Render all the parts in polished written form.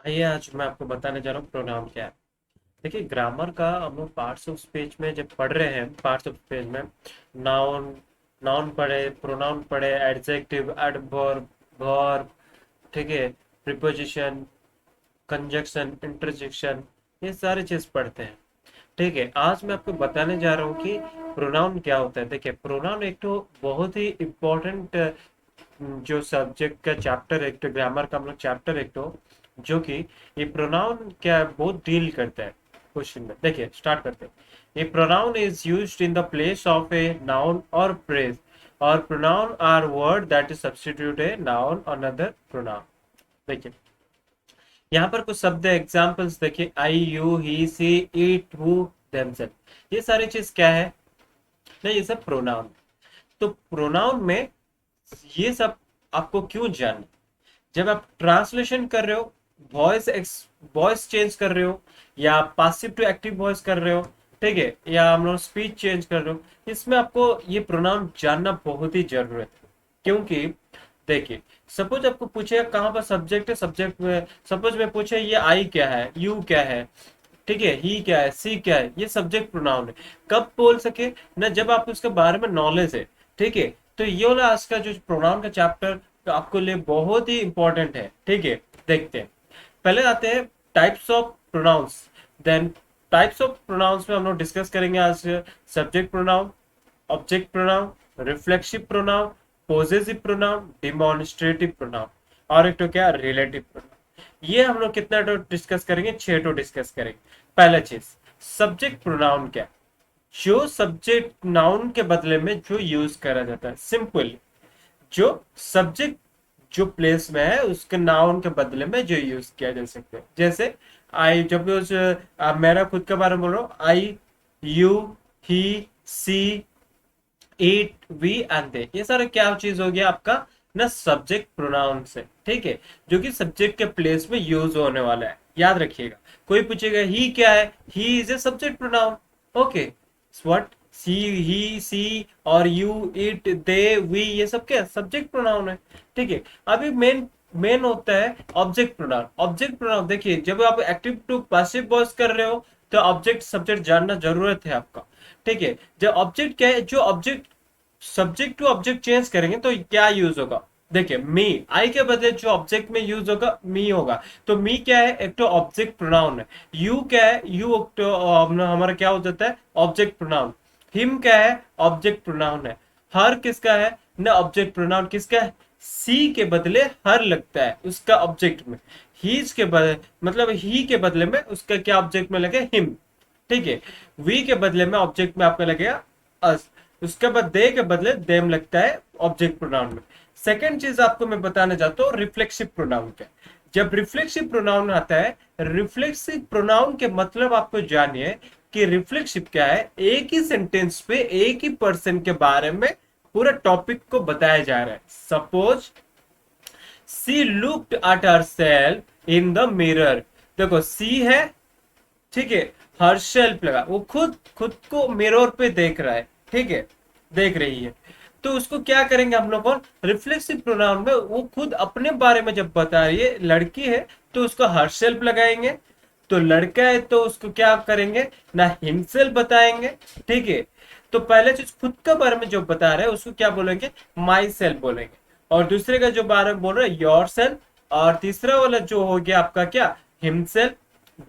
आइए आज मैं आपको बताने जा रहा हूँ प्रोनाउन क्या है। देखिए ग्रामर का हम लोग पार्ट्स ऑफ स्पीच में जब पढ़ रहे हैं, पार्ट्स ऑफ स्पीच में नाउन नाउन पढ़े, प्रोनाउन पढ़े, एडजेक्टिव, एडवर्ब, वर्ब, ठीक है, प्रीपोजिशन, कंजक्शन, इंटरजेक्शन, ये सारी चीज पढ़ते हैं। ठीक है, आज मैं आपको बताने जा रहा हूँ कि प्रोनाउन क्या होता है। देखिए प्रोनाउन एक तो बहुत ही इम्पोर्टेंट जो सब्जेक्ट का चैप्टर एक तो ग्रामर का हम लोग चैप्टर एक तो जो कि ये प्रोनाउन क्या है, बहुत डील करता है क्वेश्चन में। देखिए स्टार्ट करते हैं। ये pronoun is used in the place of a noun or phrase, और pronoun are word that is substitute a noun another pronoun. देखिए यहाँ पर कुछ शब्द एग्जाम्पल्स देखिए, I, you, he, she, it, who, themselves. ये सारी चीज क्या है ना, ये सब प्रोनाउन। तो प्रोनाउन में ये सब आपको क्यों जानना, जब आप ट्रांसलेशन कर रहे हो, वॉइस वॉइस चेंज कर रहे हो, या पासिव टू एक्टिव वॉइस कर रहे हो, ठीक है, या हम लोग स्पीच चेंज कर रहे हो, इसमें आपको ये प्रोनाउन जानना बहुत ही जरूरत है। क्योंकि देखिए सपोज आपको पूछेगा कहाँ पर सब्जेक्ट है, सब्जेक्ट में सपोज में पूछे ये आई क्या है, यू क्या है, ठीक है, ही क्या है, सी क्या है, ये सब्जेक्ट प्रोनाउन है। कब बोल सके ना, जब आप उसके बारे में नॉलेज है। ठीक है, तो ये वाला आज का जो प्रोनाउन का चैप्टर तो आपको लिए बहुत ही इंपॉर्टेंट है। ठीक है, देखते हैं। पहले आते हैं types of pronouns. Then types of pronouns में हम लोग डिस्कस करेंगे आज subject pronoun, object pronoun, reflexive pronoun, possessive pronoun, demonstrative pronoun, और एक तो क्या, रिलेटिव प्रोनाउन। ये हम लोग कितना तो डिस्कस करेंगे, 6 तो डिस्कस करेंगे। पहला चीज, सब्जेक्ट प्रोनाउन क्या, जो सब्जेक्ट नाउन के बदले में जो यूज करा जाता है। सिंपल, जो सब्जेक्ट जो प्लेस में है उसके नाउन के बदले में जो यूज किया जा सकता है। जैसे आई, जब मेरा खुद के बारे में बोल रहा हूँ, I, you, he, she, it, we and they, ये सारे क्या चीज हो गया आपका ना, सब्जेक्ट प्रोनाउन से। ठीक है, जो कि सब्जेक्ट के प्लेस में यूज होने वाला है, याद रखिएगा। कोई पूछेगा ही क्या है, he is a subject pronoun. Okay, what, she, he, she, और यू, इट, दे, वी, ये सब क्या सब्जेक्ट प्रोनाउन है। ठीक है, अभी मेन मेन होता है ऑब्जेक्ट प्रोनाउन। ऑब्जेक्ट प्रोनाउन देखिए, जब आप एक्टिव टू पैसिव वॉइस कर रहे हो तो ऑब्जेक्ट सब्जेक्ट जानना जरूरत है आपका। ठीक है, जब ऑब्जेक्ट क्या है, जो object subject to object change करेंगे तो क्या यूज होगा। देखिए मी, आई के बदले जो ऑब्जेक्ट में यूज होगा मी होगा। तो मी क्या है, एक तो ऑब्जेक्ट प्रोनाउन है। यू क्या है, यू तो हमारा क्या हो जाता है, ऑब्जेक्ट प्रोनाउन। हिम क्या है, ऑब्जेक्ट प्रोनाउन है। हर किसका है ना, ऑब्जेक्ट प्रोनाउन किसका है, सी के बदले हर लगता है उसका ऑब्जेक्ट में। हीज के बदले मतलब ही के बदले में उसका क्या ऑब्जेक्ट में लगे, हिम। ठीक है, वी के बदले में ऑब्जेक्ट में आपका लगेगा अस। उसके बाद दे के बदले देम लगता है ऑब्जेक्ट प्रोनाउन में। सेकंड चीज आपको मैं बताना चाहता हूँ, रिफ्लेक्सिव प्रोनाउन क्या है। जब रिफ्लेक्सिव प्रोनाउन आता है, रिफ्लेक्सिव प्रोनाउन के मतलब आपको जानिए कि रिफ्लेक्सिव क्या है। एक ही सेंटेंस पे एक ही पर्सन के बारे में पूरा टॉपिक को बताया जा रहा है। Suppose she looked at herself in the mirror. देखो सी है, ठीक है, हर शेल्फ लगा, वो खुद खुद को मिरर पे देख रहा है। ठीक है, देख रही है। तो उसको क्या करेंगे हम लोग, रिफ्लेक्सिव प्रोनाउन में वो खुद अपने बारे में जब बता रही है, लड़की है तो उसको हर सेल्फ लगाएंगे। तो लड़का है तो उसको क्या करेंगे ना, हिमसेल्फ बताएंगे। ठीक है, तो पहले चीज खुद के बारे में जो बता रहे हैं उसको क्या बोलेंगे, माई सेल्फ बोलेंगे। और दूसरे का जो बारे में बोल रहे हैं, योर सेल्फ। और तीसरा वाला जो हो गया आपका क्या, हिमसेल्फ,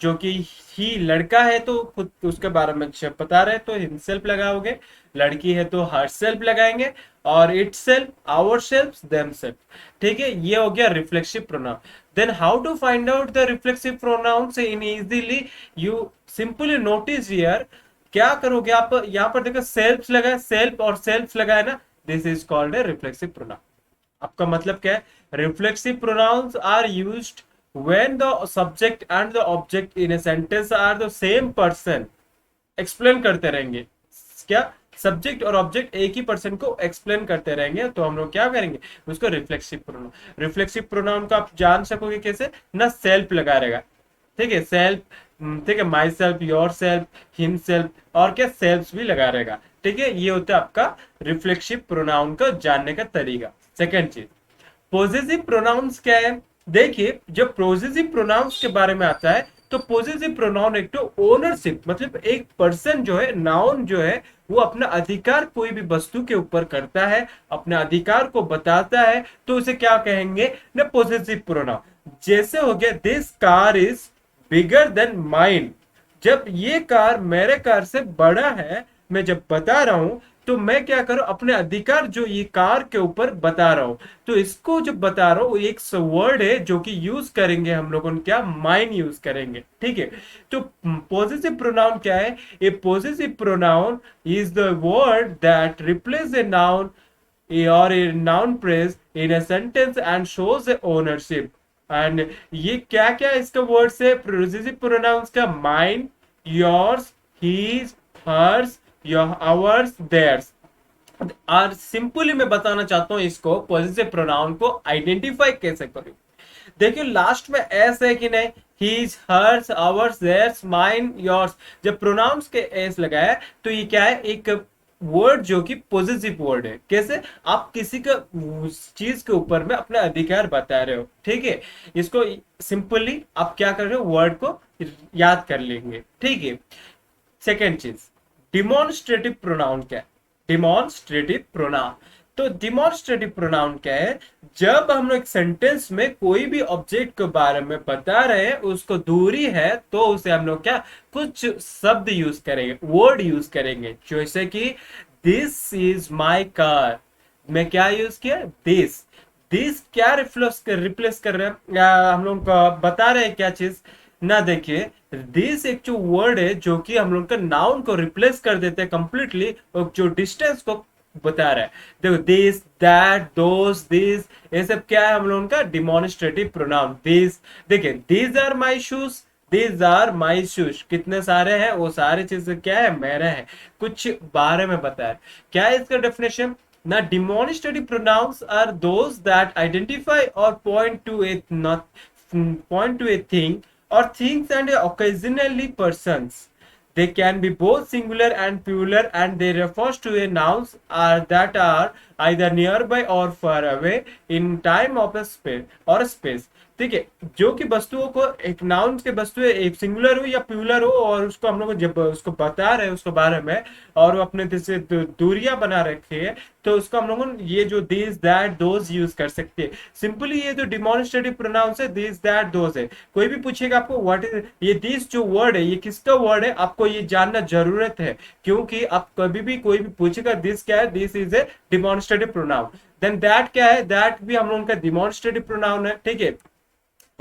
जो कि ही लड़का है तो खुद उसके बारे में जब बता रहे हैं तो हिमसेल्फ लगाओगे। लड़की है तो हर सेल्फ लगाएंगे। और itself, ourself, themself. ठीक है, ये हो गया reflexive pronoun. Then how to find out the reflexive pronoun in easily, you simply notice here. क्या करोगे आप, यहाँ पर देखो सेल्फ लगा, सेल्फ और सेल्फ लगा है ना, this is called a reflexive pronoun. आपका मतलब क्या है, reflexive pronouns are used when the subject and the object in a sentence are the same person। Explain करते रहेंगे, क्या, सब्जेक्ट और ऑब्जेक्ट एक ही पर्सन को एक्सप्लेन करते रहेंगे तो हम लोग क्या करेंगे, उसको रिफ्लेक्सिव प्रोनाउन। रिफ्लेक्सिव प्रोनाउन को आप जान सकोगे कैसे ना, सेल्फ लगा रहेगा। ठीक है, सेल्फ, ठीक है, my self, your self, him self, और क्या सेल्फ भी लगा रहेगा। ठीक है, ये होता है आपका रिफ्लेक्सिव प्रोनाउन को जानने का तरीका। सेकेंड चीज, पोजेसिव प्रोनाउंस क्या है। देखिए जब पोजेसिव प्रोनाउंस के बारे में आता है तो पोजेसिव प्रोनाउन एक तो ओनरशिप, मतलब एक पर्सन जो है, नाउन जो है, वो अपना अधिकार कोई भी वस्तु के ऊपर करता है, अपने अधिकार को बताता है, तो उसे क्या कहेंगे ना, पोजेसिव प्रोनाउन। जैसे हो गया this car is bigger than mine, जब ये कार मेरे कार से बड़ा है, मैं जब बता रहा हूं तो मैं क्या करूं, अपने अधिकार जो ये कार के ऊपर बता रहा हूं। तो इसको जब बता रहा हूं, एक वर्ड है जो कि यूज करेंगे हम लोगों ने, क्या, माइन यूज करेंगे, ठीक है। तो पॉजिटिव प्रोनाउन क्या है, a positive pronoun is the word that replace a noun or a noun phrase in a sentence and shows a ownership। And ये क्या क्या इसका वर्ड से पोजेसिव प्रोनाउंस का, mine, yours, his, hers, your, ours, theirs. और simply मैं बताना चाहता हूं इसको पॉजिटिव प्रोनाउन को आइडेंटिफाई कैसे करूं। देखिए लास्ट में एस है कि नहीं, his, hers, ours, theirs, mine, yours. जब प्रोनाउंस के एस लगाया तो ये क्या है, एक वर्ड जो कि पॉजिटिव वर्ड है। कैसे, आप किसी का उस चीज के ऊपर में अपना अधिकार बता रहे हो, ठीक है। इसको सिंपली आप क्या कर रहे हो, वर्ड को याद कर लेंगे, ठीक है। सेकेंड चीज, डिमॉन्स्ट्रेटिव प्रोनाउन क्या है। डिमॉन्स्ट्रेटिव प्रोनाउन, तो डिमॉन्स्ट्रेटिव प्रोनाउन क्या है, जब हम लोग एक सेंटेंस में कोई भी ऑब्जेक्ट के बारे में बता रहे हैं, उसको दूरी है, तो उसे हम लोग क्या, कुछ शब्द यूज करेंगे, वर्ड यूज करेंगे, जैसे कि दिस इज माई कार। मैं क्या यूज किया, दिस। दिस क्या रिप्लेस कर रहे हैं, हम लोग बता रहे हैं क्या चीज ना। देखिए दिस एक जो वर्ड है जो कि हम लोग का नाउन को रिप्लेस कर देते हैं कंप्लीटली, और जो डिस्टेंस को बता रहा है। देखो दिस, दैट, दोस, दिस, ये सब क्या है हम लोगों का डिमॉन्स्ट्रेटिव प्रोनाउन। दिस, देखिए these are my shoes, these are my shoes, कितने सारे हैं, वो सारे चीज क्या है, मेरे हैं, कुछ बारे में बताया। क्या है इसका डेफिनेशन ना, demonstrative pronouns are those that identify or point to a, not point to a thing or things and occasionally persons। They can be both singular and plural and they refers to a nouns are that are either nearby or far away in time of a space or space। ठीक है, जो कि वस्तुओं को, एक noun के वस्तु एक सिंगुलर हो या प्लूरल हो, और उसको हम लोग जब उसको बता रहे हैं उसके बारे में, और वो अपने से दूरियां बना रखी है, तो उसको हम लोग ये जो दिस, दैट, दोज यूज कर सकते हैं। सिंपली ये जो डिमॉन्स्ट्रेटिव प्रोनाउंस है, दिस, दैट, दोज है। कोई भी पूछेगा आपको व्हाट इज ये दिस जो वर्ड है, ये किसका वर्ड है, आपको ये जानना जरूरत है, क्योंकि आप कभी भी कोई भी पूछेगा दिस क्या है, this is a demonstrative pronoun. Then that क्या है, दैट भी हम लोगों का डिमॉन्स्ट्रेटिव प्रोनाउन है, ठीक है।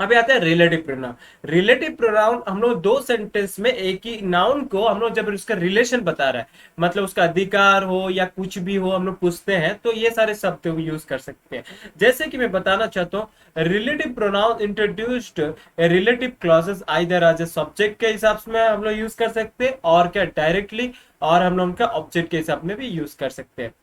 अभी आता है रिलेटिव प्रोनाउन। रिलेटिव प्रोनाउन हम लोग दो सेंटेंस में एक ही नाउन को हम लोग जब उसका रिलेशन बता रहा है, मतलब उसका अधिकार हो या कुछ भी हो, हम लोग पूछते हैं, तो ये सारे शब्द यूज कर सकते हैं। जैसे कि मैं बताना चाहता हूँ, relative pronoun introduced relative clauses either as a subject के हिसाब से हम लोग यूज कर सकते हैं, और क्या डायरेक्टली, और हम लोग उनका ऑब्जेक्ट के हिसाब में भी यूज कर सकते हैं,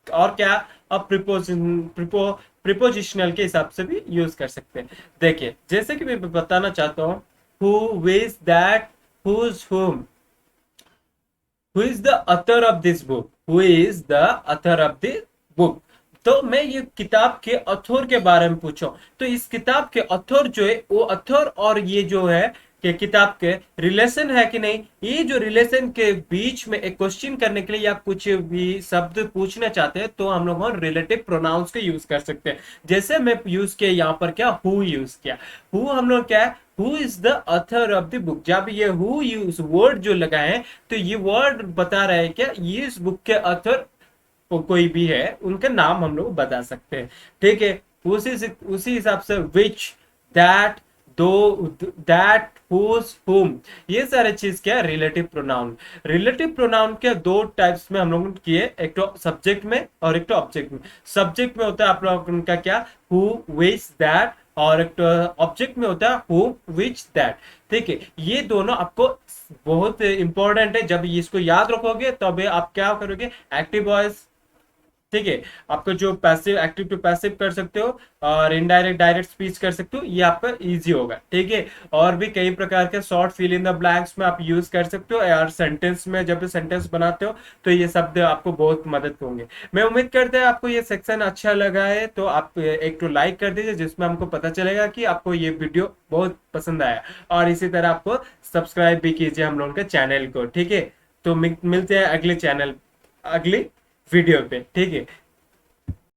और क्या, अब प्रिपोजिशनल के हिसाब से भी यूज कर सकते हैं। देखिए जैसे कि मैं बताना चाहता हूं, हु, विज, दैट, हुज, हुम, who is the author of this book, who is the author of this book. तो मैं ये किताब के ऑथर के बारे में पूछूं, तो इस किताब के ऑथर जो है, वो ऑथर और ये जो है कि किताब के रिलेशन है कि नहीं, ये जो रिलेशन के बीच में एक क्वेश्चन करने के लिए या कुछ भी शब्द पूछना चाहते हैं, तो हम लोग रिलेटिव प्रोनाउंस के यूज कर सकते हैं। जैसे मैं यूज किया यहाँ पर, क्या, हु यूज किया। हु हम लोग क्या है, who is the author of the book. जब ये हु यूज वर्ड जो लगाए हैं, तो ये वर्ड बता रहा है क्या, ये इस बुक के ऑथर कोई भी है, उनका नाम हम लोग बता सकते हैं, ठीक है। उसी हिसाब से विच, दैट, दो, दैट, हुज, हुम, ये सारे चीज क्या, रिलेटिव प्रोनाउन। रिलेटिव प्रोनाउन के दो टाइप्स में हम लोग किए, एक तो सब्जेक्ट में और एक तो ऑब्जेक्ट में। सब्जेक्ट में होता है आप लोग उनका क्या, हु, विच, दैट, और एक तो ऑब्जेक्ट में होता है हु, विच, दैट, ठीक है। ये दोनों आपको बहुत इंपॉर्टेंट है, जब इसको याद रखोगे तब आप क्या करोगे, एक्टिव वॉइस, ठीक है। आपको जो पैसिव एक्टिव टू पैसिव कर सकते हो और इनडायरेक्ट डायरेक्ट स्पीच कर सकते हो, ये आपका इजी होगा। ठीक है। और भी कई प्रकार के short fill in the blanks में आप यूज कर सकते हो, और सेंटेंस में जब सेंटेंस बनाते हो तो ये शब्द आपको बहुत मदद होंगे। मैं उम्मीद करता है आपको ये सेक्शन अच्छा लगा है, तो आप एक तो लाइक कर दीजिए, जिसमें हमको पता चलेगा कि आपको ये वीडियो बहुत पसंद आया। और इसी तरह आपको सब्सक्राइब भी कीजिए हम लोगों के चैनल को। ठीक है। तो मिलते हैं अगले चैनल, अगली वीडियो पे। ठीक है।